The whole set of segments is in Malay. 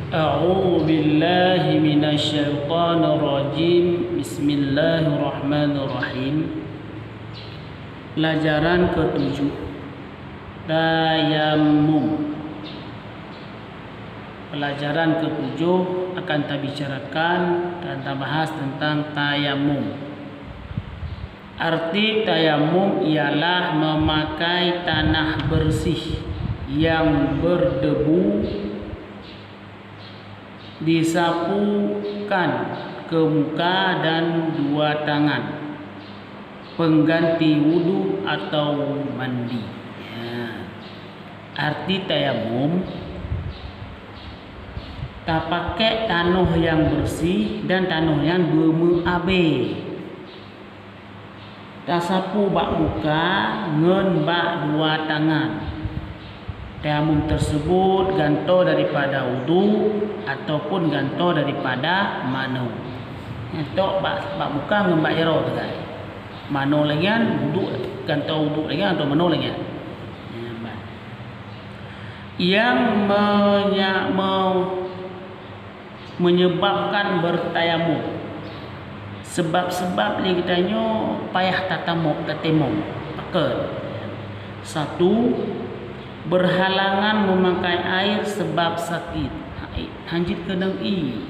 A'udzu billahi minasyaitonir rajim. Bismillahirrahmanirrahim. Pelajaran ke-7, Tayammum. Pelajaran ke-7 akan kita bicarakan dan kita bahas tentang tayammum. Arti tayammum ialah memakai tanah bersih yang berdebu, disapukan ke muka dan dua tangan, pengganti wudu atau mandi. Arti tayammum, tak pakai tanah yang bersih dan tanah yang bermeabe. Tak sapu bak muka ngen bak dua tangan. Tayammum tersebut ganto daripada wudu ataupun ganto daripada mano. Tok bak muka ngen bak jero tu guys. Mano lagi kan wudu, ganto wudu lagi atau mano lagi. Yang menyebabkan bertayamum. Sebab-sebab ni kitanya payah tatamuk. Pakai. 1. Berhalangan memakai air sebab sakit. Hanjit kenang i.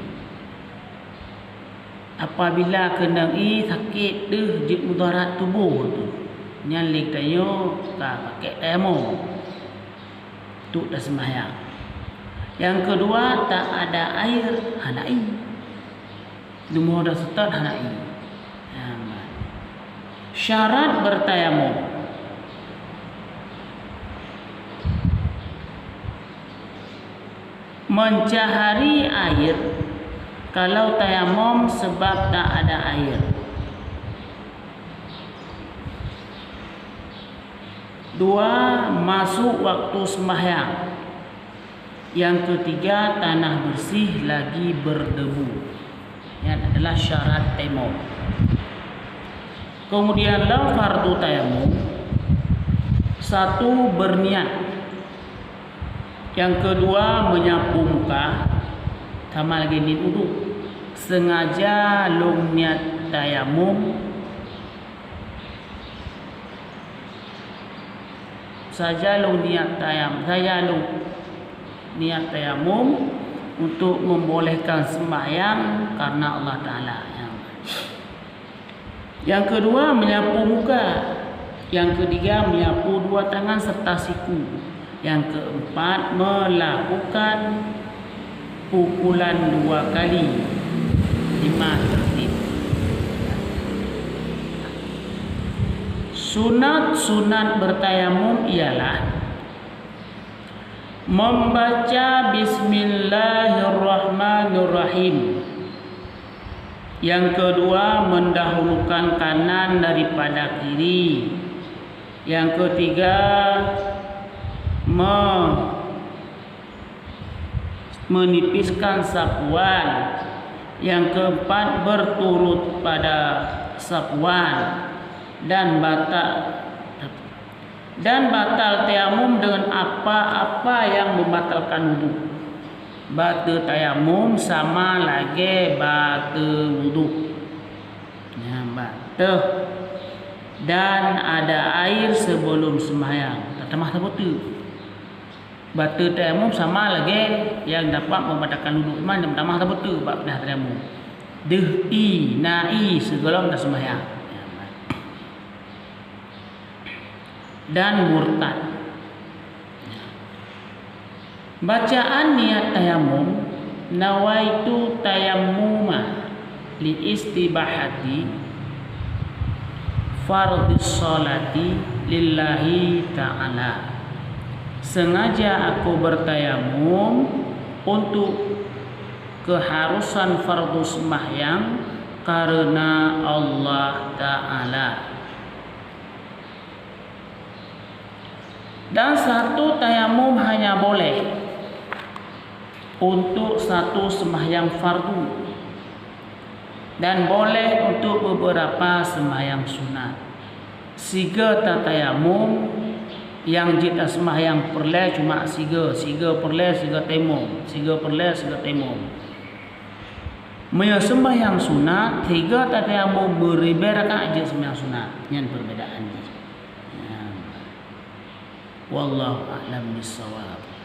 Apabila kenang i sakit deh jid mudarat tubuh tu. Nyalik tayo ka pakai tayammum. Tu dah sembahyang. Yang kedua, tak ada air, hanai. Lumur dah start hanai. Syarat bertayamum. Mencari air kalau tayamum sebab tak ada air. 2. Masuk waktu sembahyang. Yang ketiga, tanah bersih lagi berdebu. Yang adalah syarat tayamum. Kemudianlah fardu tayamum. 1. Berniat. Yang kedua, menyapu muka. Sama lagi niat wudu. Sengaja long niat tayamum. Saja long niat tayamum untuk membolehkan sembahyang karena Allah Ta'ala. Yang kedua, menyapu muka. Yang ketiga, menyapu dua tangan serta siku. Yang keempat, melakukan pukulan 2 kali. 5 tertib. Sunat bertayamum ialah membaca Bismillahirrahmanirrahim. Yang kedua, mendahulukan kanan daripada kiri. Yang ketiga, menipiskan sapuan. Yang keempat, berturut pada sapuan. Dan batal tayamum dengan apa-apa yang membatalkan wudu. Batal tayamum sama lagi batal wudu. Batal. Dan ada air sebelum sembahyang. Tak tamah seperti. Batal tayamum sama lagi yang dapat membatalkan wudu. Iman dan tamah seperti bab dah tayamum. Deh nai sebelum dah sembahyang. Dan murtad. Bacaan niat tayamum, nawaitu tayammuma li istibahati fardhis salati lillahi ta'ala. Sengaja aku bertayamum untuk keharusan fardu sembahyang karena Allah Ta'ala. Dan satu tayamum hanya boleh untuk satu sembahyang fardu dan boleh untuk beberapa sembahyang sunat. Siga tayamum yang jita sembahyang perle cuma siga perle siga temom, siga perle siga temom. Maya sembahyang sunat tiga tadi amu beribe rakaat je sembahyang sunat, nyan perbedaan je. Wallahu a'lam bissawab.